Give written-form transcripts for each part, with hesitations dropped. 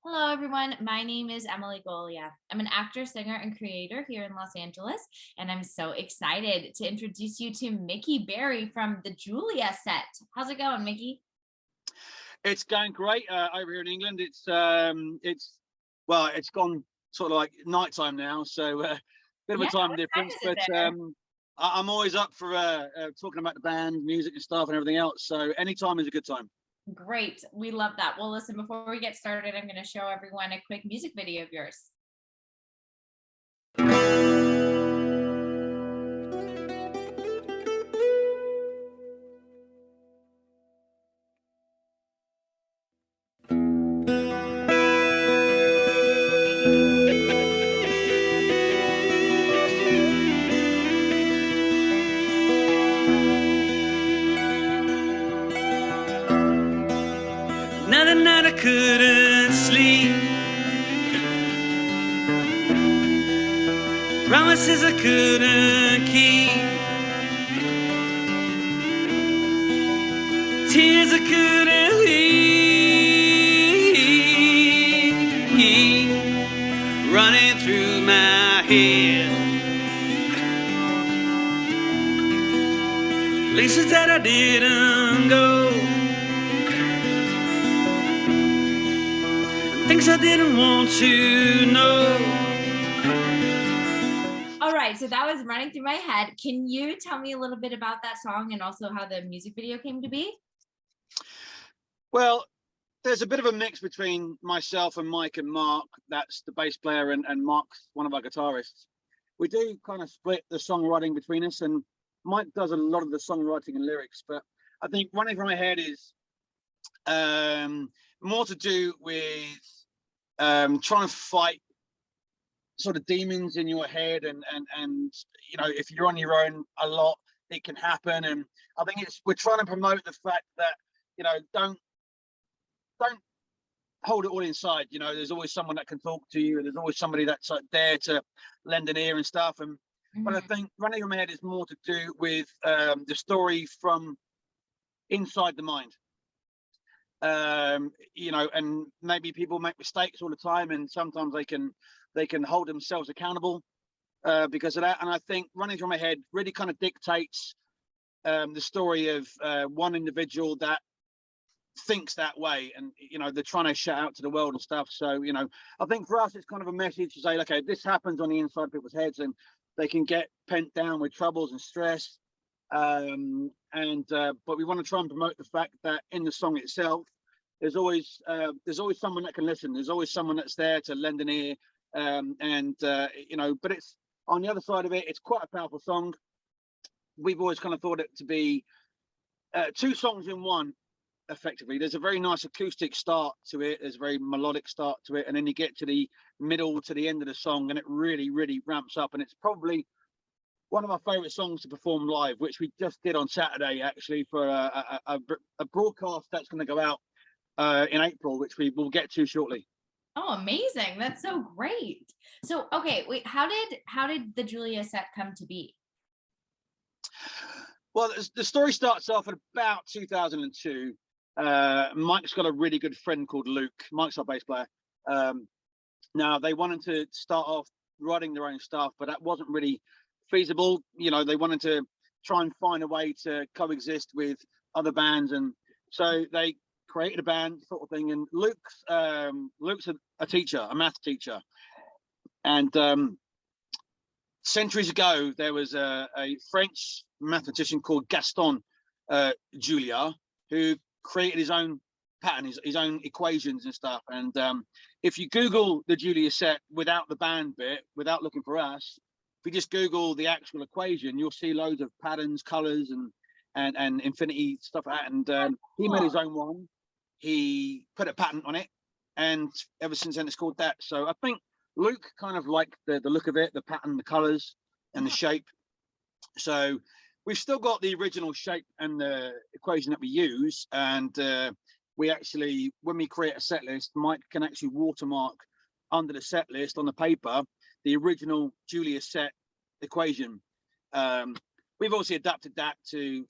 Hello, everyone. My name is Emily Golia. I'm an actor, singer, and creator here in Los Angeles, and I'm so excited to introduce you to Mickey Berry from the Julia set. How's it going, Mickey? It's going great over here in England. It's gone sort of like nighttime now, so bit of a Yeah, time what time difference. is it But there? I'm always up for talking about the band, music, and stuff, and everything else. So any time is a good time. Great. We love that. Well, listen, before we get started, I'm going to show everyone a quick music video of yours. Another night I couldn't sleep. Promises I couldn't keep. Tears I couldn't weep. Running through my head. Places that I didn't go. Things I didn't want to know. All right, so that was running through my head. Can you tell me a little bit about that song and also how the music video came to be? Well, there's a bit of a mix between myself and Mike and Mark. That's the bass player, and Mark's one of our guitarists. We do kind of split the songwriting between us, and Mike does a lot of the songwriting and lyrics. But I think running from my head is more to do with trying to fight sort of demons in your head, and if you're on your own a lot, it can happen. And I think we're trying to promote the fact that don't hold it all inside. There's always someone that can talk to you, and there's always somebody that's like there to lend an ear and stuff. And but I Mhm. think running from my head is more to do with the story from inside the mind. And maybe people make mistakes all the time, and sometimes they can hold themselves accountable because of that. And I think running from my head really kind of dictates the story of one individual that thinks that way, and they're trying to shout out to the world and stuff. So I think for us it's kind of a message to say, okay, this happens on the inside of people's heads, and they can get pent down with troubles and stress. And But we want to try and promote the fact that in the song itself there's always someone that can listen, there's always someone that's there to lend an ear. But it's on the other side of it, it's quite a powerful song. We've always kind of thought it to be two songs in one, effectively. There's a very nice acoustic start to it, there's a very melodic start to it, and then you get to the middle to the end of the song and it really, really ramps up. And it's probably one of my favorite songs to perform live, which we just did on Saturday, actually, for a broadcast that's going to go out in April, which we will get to shortly. Oh, amazing. That's so great. So, okay, wait, how did the Julia set come to be? Well, the story starts off at about 2002. Mike's got a really good friend called Luke. Mike's our bass player. Now, they wanted to start off writing their own stuff, but that wasn't really feasible. They wanted to try and find a way to coexist with other bands, and so they created a band sort of thing. And Luke's a teacher, a math teacher, and centuries ago there was a French mathematician called Gaston Julia, who created his own pattern, his own equations and stuff. And if you Google the Julia set without the band bit, without looking for us, if you just Google the actual equation, you'll see loads of patterns, colors, and infinity stuff like that. And he made his Cool. own one. He put a patent on it, and ever since then it's called that. So I think Luke kind of liked the look of it, the pattern, the colors, and the Yeah. shape. So we've still got the original shape and the equation that we use. And we actually, when we create a set list, Mike can actually watermark under the set list on the paper the original Julia set equation. We've obviously adapted that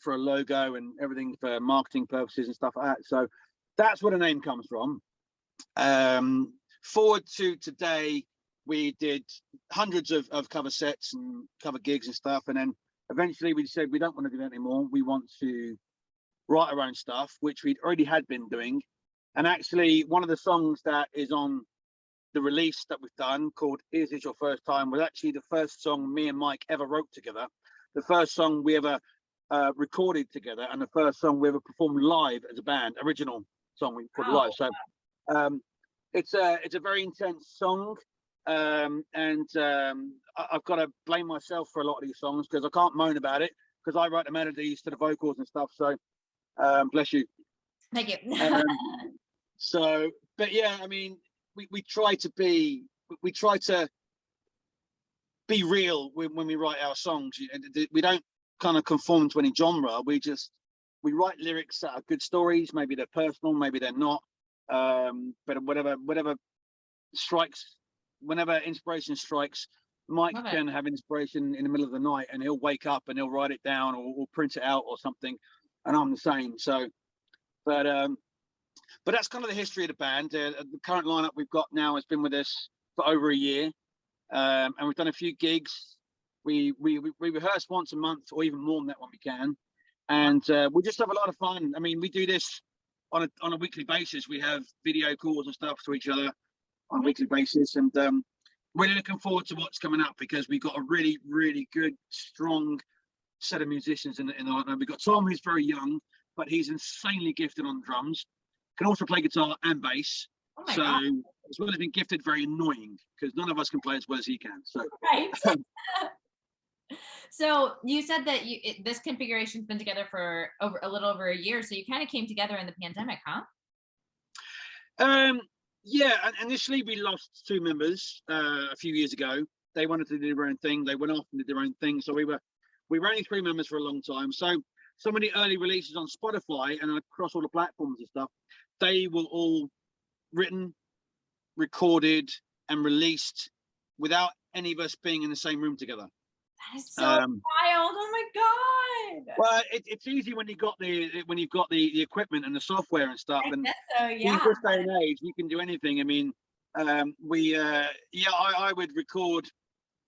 for a logo and everything for marketing purposes and stuff like that. So that's where the name comes from. forward to today, we did hundreds of cover sets and cover gigs and stuff, and then eventually we said we don't want to do that anymore. We want to write our own stuff, which we'd already had been doing. And actually, one of the songs that is on the release that we've done, called Is This Your First Time, was actually the first song me and Mike ever wrote together, the first song we ever recorded together, and the first song we ever performed live as a band, original song we put live. So it's a very intense song, and I've got to blame myself for a lot of these songs because I can't moan about it, because I write the melodies to the vocals and stuff. So bless you. Thank you. So, but yeah, I mean, we try to be real when we write our songs. We don't kind of conform to any genre. We write lyrics that are good stories. Maybe they're personal, maybe they're not. But whatever strikes, whenever inspiration strikes, Mike can have inspiration in the middle of the night, and he'll wake up and he'll write it down or print it out or something. And I'm the same. So, but that's kind of the history of the band. The current lineup we've got now has been with us for over a year, and we've done a few gigs. We rehearse once a month, or even more than that when we can, and we just have a lot of fun. I mean, we do this on a weekly basis. We have video calls and stuff to each other on a weekly basis, and really looking forward to what's coming up, because we've got a really, really good, strong set of musicians in the lineup. We've got Tom, who's very young, but he's insanely gifted on drums. Can also play guitar and bass. Oh so God. As well as being gifted, very annoying, because none of us can play as well as he can. So right. So you said that this configuration's been together for a little over a year. So you kind of came together in the pandemic, huh? Yeah. And initially we lost two members a few years ago. They wanted to do their own thing. They went off and did their own thing. So we were only three members for a long time. So some of the early releases on Spotify and across all the platforms and stuff, they were all written, recorded, and released without any of us being in the same room together. That is so wild! Oh my God! Well, it's easy when you've got the equipment and the software and stuff. And so, yeah. In this day and age, you can do anything. I mean, I would record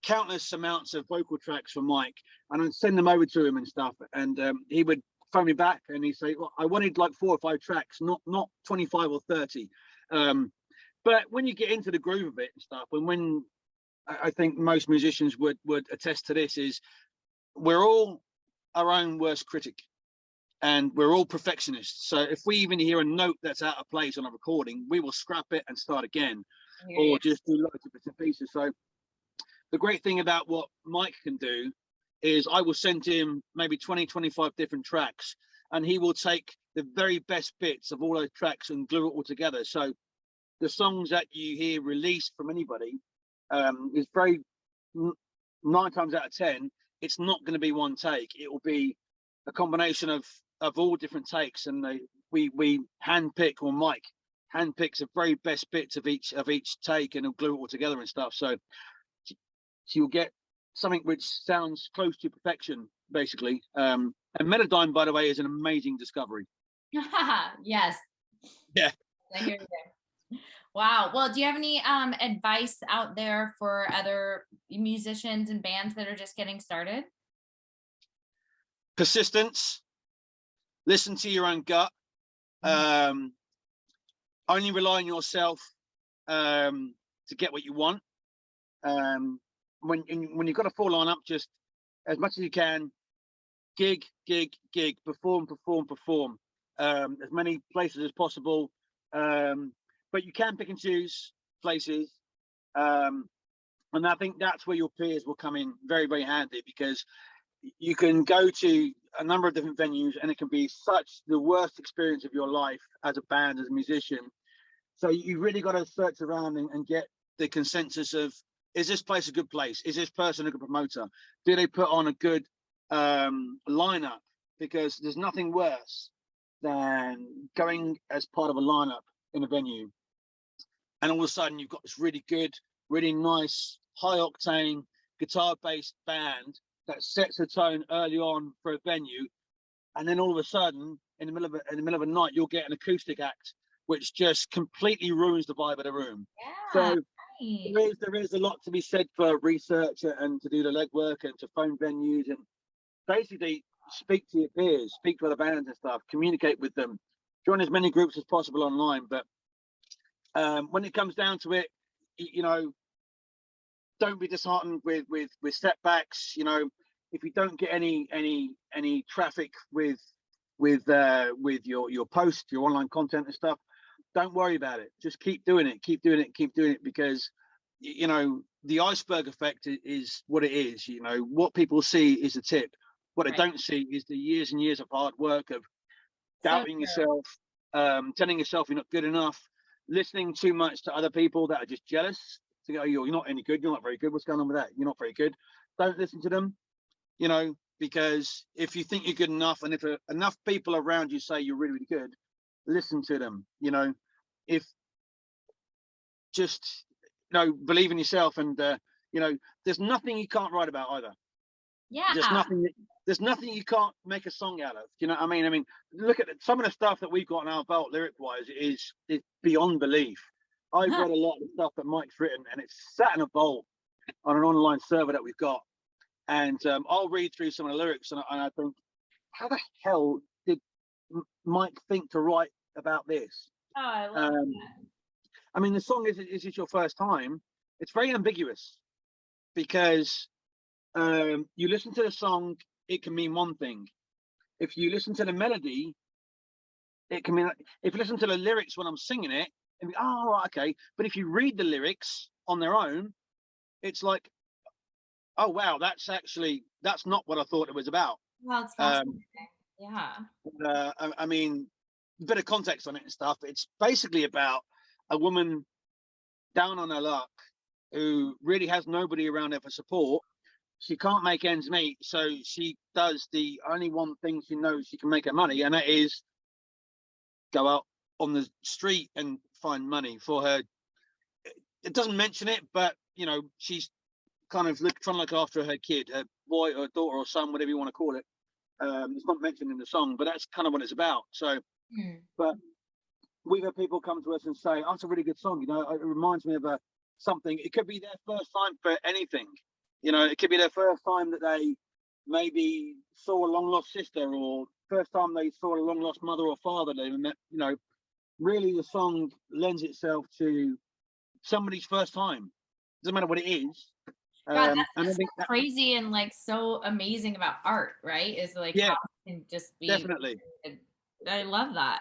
countless amounts of vocal tracks for Mike, and I'd send them over to him and stuff, and he would phone me back and he'd say, well, I wanted like 4 or 5 tracks, not 25 or 30. But when you get into the groove of it and stuff, and when I think most musicians would attest to this, is we're all our own worst critic, and we're all perfectionists. So if we even hear a note that's out of place on a recording, we will scrap it and start again, or just do loads of bits and pieces. So the great thing about what Mike can do is I will send him maybe 20, 25 different tracks, and he will take the very best bits of all those tracks and glue it all together. So the songs that you hear released from anybody is very 9 times out of 10, it's not going to be one take. It will be a combination of all different takes, and we handpick, or Mike handpicks the very best bits of each take, and he'll glue it all together and stuff. So you'll get something which sounds close to perfection, basically. And Melodyne, by the way, is an amazing discovery. Yes. Yeah. I hear you. Wow. Well, do you have any advice out there for other musicians and bands that are just getting started? Persistence. Listen to your own gut. Only rely on yourself to get what you want. When you've got a full lineup, just as much as you can, gig, perform, as many places as possible. But you can pick and choose places, and I think that's where your peers will come in very, very handy, because you can go to a number of different venues, and it can be such the worst experience of your life as a band, as a musician. So you really got to search around and get the consensus of, is this place a good place? Is this person a good promoter? Do they put on a good lineup? Because there's nothing worse than going as part of a lineup in a venue, and all of a sudden you've got this really good, really nice, high octane guitar-based band that sets a tone early on for a venue, and then all of a sudden, in the middle of a night, you'll get an acoustic act which just completely ruins the vibe of the room. Yeah. So Right. there is a lot to be said for research and to do the legwork and to phone venues and basically speak to your peers, speak to other bands and stuff, communicate with them, join as many groups as possible online. But when it comes down to it, you know, don't be disheartened with setbacks. You know, if you don't get any traffic with your post, your online content and stuff, don't worry about it. Just keep doing it, keep doing it, keep doing it, because you know the iceberg effect is what it is. You know, what people see is the tip. What they Right. don't see is the years and years of hard work of So doubting true. yourself, telling yourself you're not good enough, listening too much to other people that are just jealous. To go, you're not any good. You're not very good. What's going on with that? You're not very good. Don't listen to them. You know, because if you think you're good enough, and if enough people around you say you're really, really good, listen to them. You know, if just believe in yourself, and you know, there's nothing you can't write about either. There's Yeah. nothing. There's nothing you can't make a song out of. You know what I mean? I mean, look at some of the stuff that we've got in our belt, lyric-wise, is beyond belief. I've read a lot of the stuff that Mike's written, and it's sat in a vault on an online server that we've got. And I'll read through some of the lyrics, and I think, how the hell did Mike think to write about this? Oh, I love that. I mean, the song is it your first time? It's very ambiguous because you listen to the song, it can mean one thing. If you listen to the melody, it can mean. If you listen to the lyrics when I'm singing it, it'd be, oh, right, okay. But if you read the lyrics on their own, it's like, oh wow, that's not what I thought it was about. Well, it's fascinating. Yeah. I mean, a bit of context on it and stuff. It's basically about a woman down on her luck who really has nobody around her for support. She can't make ends meet, so she does the only one thing she knows she can make her money, and that is go out on the street and find money for her. It doesn't mention it, but you know, she's kind of trying to look after her kid, her boy or daughter or son, whatever you want to call it. It's not mentioned in the song, but that's kind of what it's about. So, but we've had people come to us and say, "Oh, it's a really good song." You know, it reminds me of something. It could be their first time for anything. You know, it could be their first time that they maybe saw a long lost sister, or first time they saw a long lost mother or father they met. You know, really, the song lends itself to somebody's first time. Doesn't matter what it is. God, And I that's think so crazy and like so amazing about art, right? Is like yeah, how it can just be. definitely. I love that.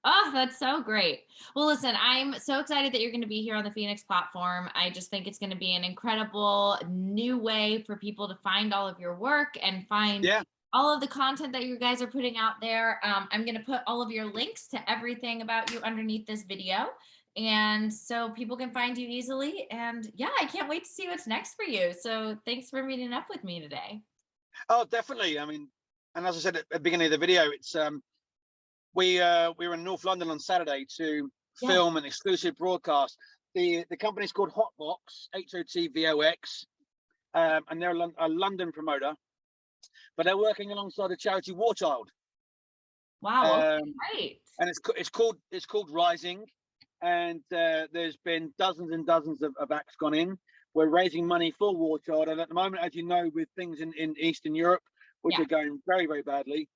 Oh, that's so great. Well, listen, I'm so excited that you're going to be here on the Phoenix platform. I just think it's going to be an incredible new way for people to find all of your work and find Yeah. all of the content that you guys are putting out there. I'm going to put all of your links to everything about you underneath this video. And so people can find you easily. And yeah, I can't wait to see what's next for you. So thanks for meeting up with me today. Oh, definitely. I mean, and as I said at the beginning of the video, it's we were in North London on Saturday to film an exclusive broadcast. The company's called Hotvox, HOTVOX, and they're a London promoter, but they're working alongside the charity War Child. Wow, great. And it's called Rising, and there's been dozens and dozens of acts gone in. We're raising money for War Child, and at the moment, as you know, with things in Eastern Europe, which are going very, very badly,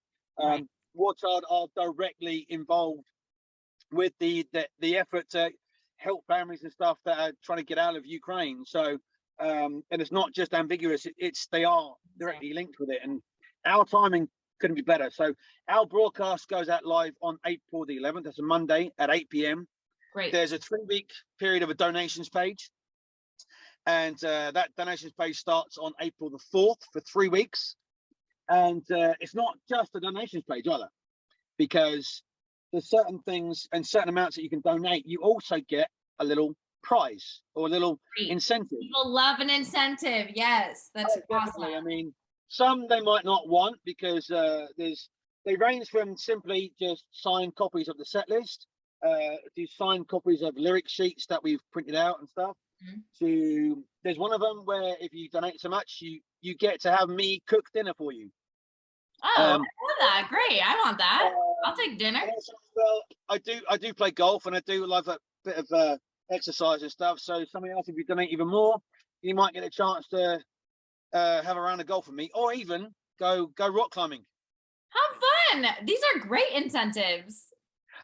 War Child are directly involved with the effort to help families and stuff that are trying to get out of Ukraine. So, and it's not just ambiguous; they are directly linked with it, and our timing couldn't be better. So, our broadcast goes out live on April the 11th. That's a Monday at 8 p.m. Great. There's a 3-week period of a donations page, and that donations page starts on April the 4th for 3 weeks. And it's not just a donations page either, because there's certain things and certain amounts that you can donate. You also get a little prize or a little incentive. People love an incentive. Yes, that's awesome. I mean, some they might not want, because they range from simply just signed copies of the set list, to signed copies of lyric sheets that we've printed out and stuff. To there's one of them where if you donate so much, you get to have me cook dinner for you. Oh, I love that. Great. I want that. I'll take dinner. Well, I do play golf, and I do love a bit of exercise and stuff. So something else, if you donate even more, you might get a chance to have a round of golf with me, or even go rock climbing. How fun! These are great incentives.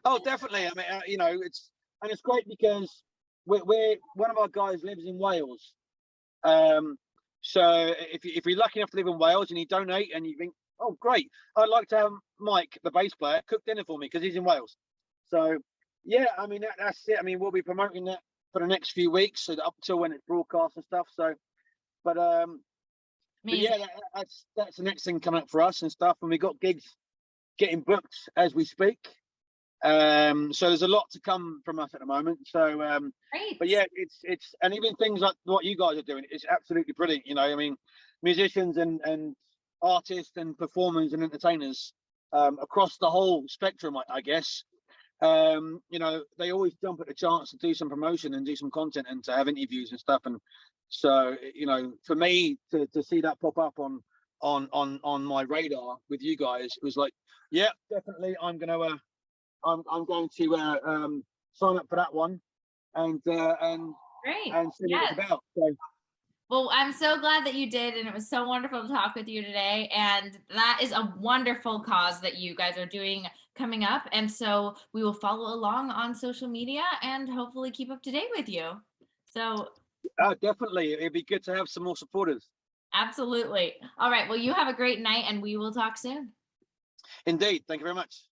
Oh, definitely. I mean, it's great because we're one of our guys lives in Wales. So if you're lucky enough to live in Wales and you donate and you think, oh great, I'd like to have Mike, the bass player, cook dinner for me because he's in Wales. So yeah, I mean that's it. I mean we'll be promoting that for the next few weeks, so up till when it's broadcast and stuff. So, but yeah, that's the next thing coming up for us and stuff, and we got gigs getting booked as we speak. So there's a lot to come from us at the moment. So Great. but yeah, it's and even things like what you guys are doing, it's absolutely brilliant. You know, I mean, musicians and artists and performers and entertainers across the whole spectrum, I guess. You know, they always jump at the chance to do some promotion and do some content and to have interviews and stuff. And so, you know, for me to see that pop up on my radar with you guys, it was like, yeah, definitely, I'm going to sign up for that one and Great. see what it's about. So, well, I'm so glad that you did, and it was so wonderful to talk with you today. And that is a wonderful cause that you guys are doing coming up. And so we will follow along on social media and hopefully keep up to date with you. So definitely, it'd be good to have some more supporters. absolutely. All right. Well, you have a great night, and we will talk soon. Indeed. Thank you very much.